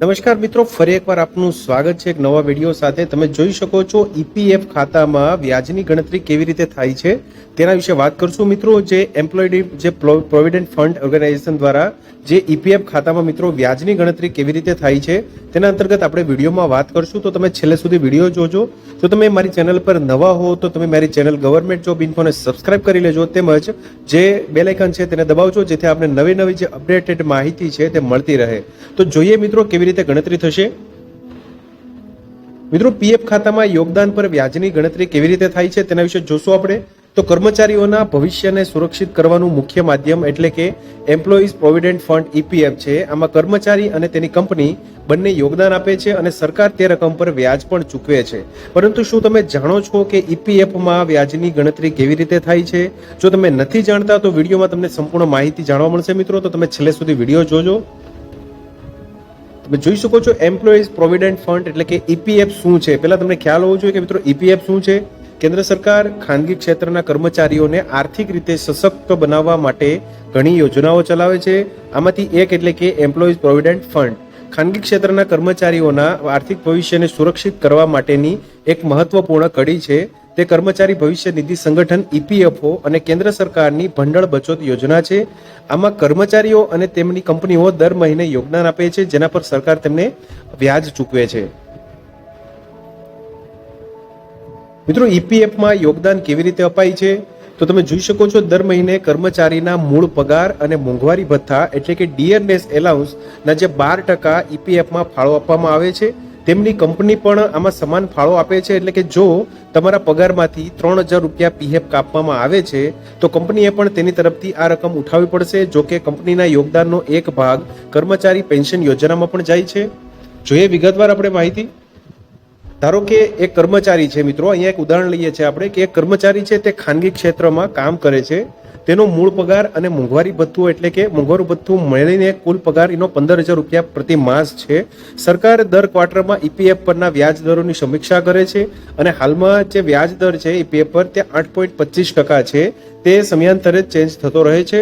નમસ્કાર મિત્રો, ફરી એકવાર આપનું સ્વાગત છે એક નવા વિડીયો સાથે। તમે જોઈ શકો છો ઈપીએફ ખાતામાં વ્યાજની ગણતરી કેવી રીતે થાય છે તેના વિશે વાત કરશું મિત્રો। જે એમ્પ્લોયી જે પ્રોવિડન્ટ ફંડ ઓર્ગેનાઇઝેશન દ્વારા જે ઈપીએફ ખાતામાં મિત્રો વ્યાજની ગણતરી કેવી રીતે થાય છે તેના અંતર્ગત આપણે વિડીયોમાં વાત કરશું, તો તમે છેલ્લે સુધી વિડીયો જોજો। જો તમે મારી ચેનલ પર નવા હો તો તમે મારી ચેનલ ગવર્મેન્ટ જોબ ઇન્ફોને સબસ્ક્રાઇબ કરી લેજો, તેમજ જે બેલ આઇકન છે તેને દબાવજો જેથી આપણે નવી નવી જે અપડેટેડ માહિતી છે તે મળતી રહે। તો જોઈએ મિત્રો કેવી રીતે ગણતરી થશે। મિત્રો, પીએફ ખાતામાં યોગદાન પર વ્યાજની ગણતરી કેવી રીતે થાય છે તેના વિશે જોશું આપણે। તો કર્મચારીઓના ભવિષ્યને સુરક્ષિત કરવાનું મુખ્ય માધ્યમ એટલે કે એમ્પ્લોઈઝ પ્રોવિડન્ટ ફંડ ઈપીએફ છે। આમાં કર્મચારી અને તેની કંપની બંને યોગદાન આપે છે અને સરકાર તે રકમ પર વ્યાજ પણ ચૂકવે છે। પરંતુ શું તમે જાણો છો કે ઈપીએફમાં વ્યાજની ગણતરી કેવી રીતે થાય છે? જો તમે નથી જાણતા તો વિડીયોમાં તમને સંપૂર્ણ માહિતી જાણવા મળશે મિત્રો, તો તમે છેલ્લે સુધી વિડીયો જોજો। તમે જોઈ શકો છો એમ્પ્લોઈઝ પ્રોવિડન્ટ ફંડ એટલે કે ઈપીએફ શું છે। પહેલા તમને ખ્યાલ હોવો જોઈએ કે મિત્રો ઈપીએફ શું છે। કેન્દ્ર સરકાર ખાનગી ક્ષેત્રના કર્મચારીઓને આર્થિક રીતે સશક્ત બનાવવા માટે ઘણી યોજનાઓ ચલાવે છે। આમાંથી એક એટલે કે એમ્પ્લોઈઝ પ્રોવિડન્ટ ફંડ ખાનગી ક્ષેત્રના કર્મચારીઓના આર્થિક ભવિષ્યને સુરક્ષિત કરવા માટેની એક મહત્વપૂર્ણ કડી છે। તે કર્મચારી ભવિષ્ય નિધિ સંગઠન ઈપીએફઓ અને કેન્દ્ર સરકારની ભંડોળ બચત યોજના છે। આમાં કર્મચારીઓ અને તેમની કંપનીઓ દર મહિને યોગદાન આપે છે, જેના પર સરકાર તેમને વ્યાજ ચૂકવે છે। મિત્રો, ઈપીએફમાં યોગદાન કેવી રીતે અપાય છે તો તમે જોઈ શકો છો દર મહિને કર્મચારીના મૂળ પગાર અને મોંઘવારી ભથ્થા એટલે કે ડિયરનેસ એલાઉન્સના જે 12% ઈપીએફમાં ફાળો આપવામાં આવે છે, તેમની કંપની પણ આમાં સમાન ફાળો આપે છે। એટલે કે જો તમારા પગારમાંથી 3000 રૂપિયા પીએફ કાપવામાં આવે છે તો કંપનીએ પણ તેની તરફથી આ રકમ ઉઠાવવી પડશે। જો કે કંપનીના યોગદાનનો એક ભાગ કર્મચારી પેન્શન યોજનામાં પણ જાય છે। જોઈએ વિગતવાર આપણે માહિતી। ધારો કે એક કર્મચારી છે મિત્રો, અહીંયા એક ઉદાહરણ લઈએ છીએ આપણે કે એક કર્મચારી છે તે ખાનગી ક્ષેત્રમાં કામ કરે છે। તેનો મૂળ પગાર અને મોંઘવારી ભથ્થું એટલે કે મોંઘવારી ભથ્થું મળીને કુલ પગાર એનો 15000 રૂપિયા પ્રતિ માસ છે। સરકાર દર ક્વાર્ટરમાં ઈપીએફ પરના વ્યાજ દરોની સમીક્ષા કરે છે અને હાલમાં જે વ્યાજ દર છે ઈપીએફ પર તે 8.25% છે। તે સમયાંતરે ચેન્જ થતો રહે છે।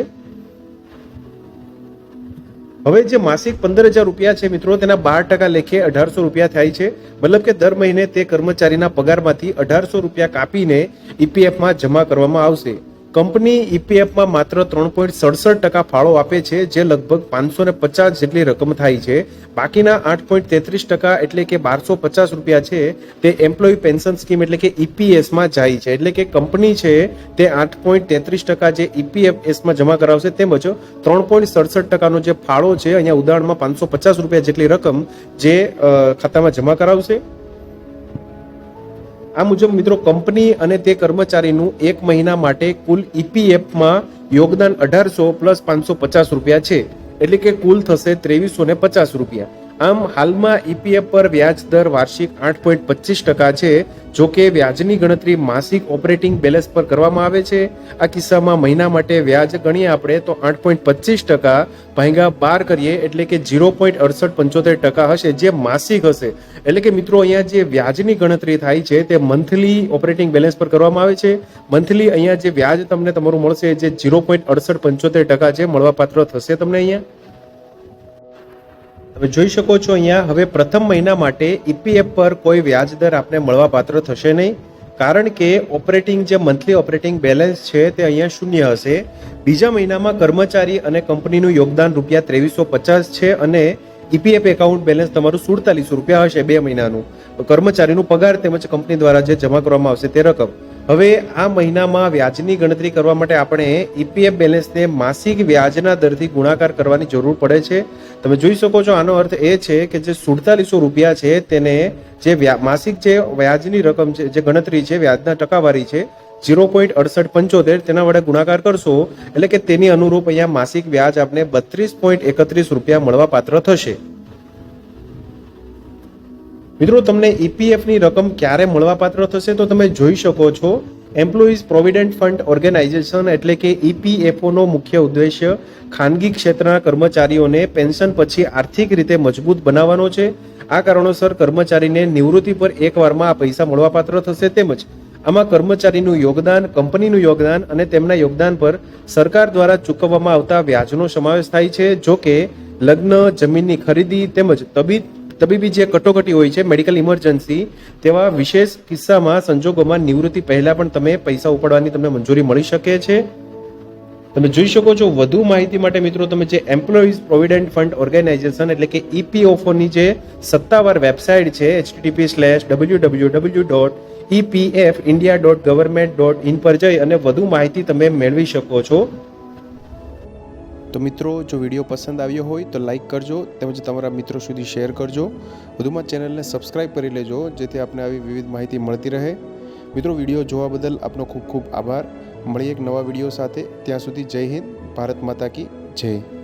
હવે જે માસિક 15000 રૂપિયા છે મિત્રો, તેના 12% લેખે 1800 રૂપિયા થાય છે। મતલબ કે દર મહિને તે કર્મચારીના પગારમાંથી 1800 રૂપિયા કાપીને ઈપીએફમાં જમા કરવામાં આવશે। કંપની ઈપીએફમાં માત્ર 3.67% ફાળો આપે છે, જે લગભગ 550 જેટલી રકમ થાય છે। બાકીના 8.33% એટલે કે 1250 રૂપિયા છે તે એમ્પ્લોયી પેન્શન સ્કીમ એટલે કે ઈપીએસમાં જાય છે। એટલે કે કંપની છે તે 8.33% જે ઈપીએફએસમાં જમા કરાવશે, તેમજ 3.67%નો જે ફાળો છે અહીંયા ઉદાહરણમાં 550 રૂપિયા જેટલી રકમ જે ખાતામાં જમા કરાવશે। આ મુજબ મિત્રો કંપની અને તે કર્મચારીનું એક મહિના માટે કુલ ઈપીએફમાં યોગદાન 1800 પ્લસ 550 રૂપિયા છે, એટલે કે કુલ થશે 2350 રૂપિયા। આમ હાલમાં ઈપીએફ પર વ્યાજ દર વાર્ષિક 8.25% છે। જો કે વ્યાજની ગણતરી માસિક ઓપરેટિંગ બેલેન્સ પર કરવામાં આવે છે। આ કિસ્સામાં મહિના માટે વ્યાજ ગણીએ આપણે તો 8.25% ભાગ્યા 12 કરીએ એટલે કે 0.6875% હશે, જે માસિક હશે। એટલે કે મિત્રો અહીંયા જે વ્યાજની ગણતરી થાય છે તે મંથલી ઓપરેટિંગ બેલેન્સ પર કરવામાં આવે છે। મંથલી અહીંયા જે વ્યાજ તમને તમારું મળશે જે 0.6875% છે મળવાપાત્ર થશે તમને અહીંયા। તમે જોઈ શકો છો અહીંયા હવે પ્રથમ મહિના માટે ઈપીએફ પર કોઈ વ્યાજ દર આપને મળવાપાત્ર થશે નહીં, કારણ કે ઓપરેટિંગ જે મંથલી ઓપરેટિંગ બેલેન્સ છે તે અહીંયા શૂન્ય હશે। બીજા મહિનામાં કર્મચારી અને કંપનીનું યોગદાન રૂપિયા 2350 છે અને ઈપીએફ એકાઉન્ટ બેલેન્સ તમારું 4700 રૂપિયા હશે 2 મહિનાનું। કર્મચારીનું પગાર તેમજ કંપની દ્વારા જે જમા કરવામાં આવશે તે રકમ। હવે આ મહિનામાં વ્યાજની ગણતરી કરવા માટે આપણે ઈપીએફ બેલેન્સને માસિક વ્યાજના દરથી ગુણાકાર કરવાની જરૂર પડે છે। તમે જોઈ શકો છો આનો અર્થ એ છે કે જે 4700 રૂપિયા છે તેને જે માસિક જે વ્યાજની રકમ છે, જે ગણતરી છે વ્યાજના ટકાવારી છે 0.6875 તેના વડે ગુણાકાર કરશો એટલે કે તેની અનુરૂપ અહીંયા માસિક વ્યાજ આપને 32.31 રૂપિયા મળવાપાત્ર થશે। મિત્રો, તમને ઈપીએફની રકમ ક્યારે મળવાપાત્ર થશે તો તમે જોઈ શકો છો એમ્પ્લોઈઝ પ્રોવિડન્ટ ફંડ ઓર્ગેનાઇઝેશન એટલે કે ઈપીએફઓનો મુખ્ય ઉદ્દેશ્ય ખાનગી ક્ષેત્રના કર્મચારીઓને પેન્શન પછી આર્થિક રીતે મજબૂત બનાવવાનો છે। આ કારણોસર કર્મચારીને નિવૃત્તિ પર એકવારમાં આ પૈસા મળવાપાત્ર થશે। તેમજ આમાં કર્મચારીનું યોગદાન, કંપનીનું યોગદાન અને તેમના યોગદાન પર સરકાર દ્વારા ચૂકવવામાં આવતા વ્યાજનો સમાવેશ થાય છે। જો કે લગ્ન, જમીનની ખરીદી તેમજ તબીબી જે કટોકટી હોય છે, મેડિકલ ઇમરજન્સી, તેવા વિશેષ કિસ્સામાં સંજોગોમાં નિવૃત્તિ પહેલા પણ તમે પૈસા ઉપાડવાની તમને મંજૂરી મળી શકે છે. તમે જોઈ શકો છો. વધુ માહિતી માટે મિત્રો તમે જે એમ્પ્લોઈઝ પ્રોવિડન્ટ ફંડ ઓર્ગેનાઇઝેશન એટલે કે EPFO ની જે સત્તાવાર વેબસાઇટ છે https://www.epfindia.government.in પર જઈ અને વધુ માહિતી તમે મેળવી શકો છો. તો મિત્રો, જો વિડીયો પસંદ આવ્યો હોય તો લાઈક કરજો તેમજ તમારા મિત્રો સુધી શેર કરજો. વધુમાં ચેનલને સબસ્ક્રાઇબ કરી લેજો જેથી આપને આવી વિવિધ માહિતી મળતી રહે. મિત્રો, વિડીયો જોવા બદલ આપનો ખૂબ ખૂબ આભાર. મળીએ એક નવા વિડીયો સાથે. ત્યાં સુધી જય હિન્દ, ભારત માતા કી જય.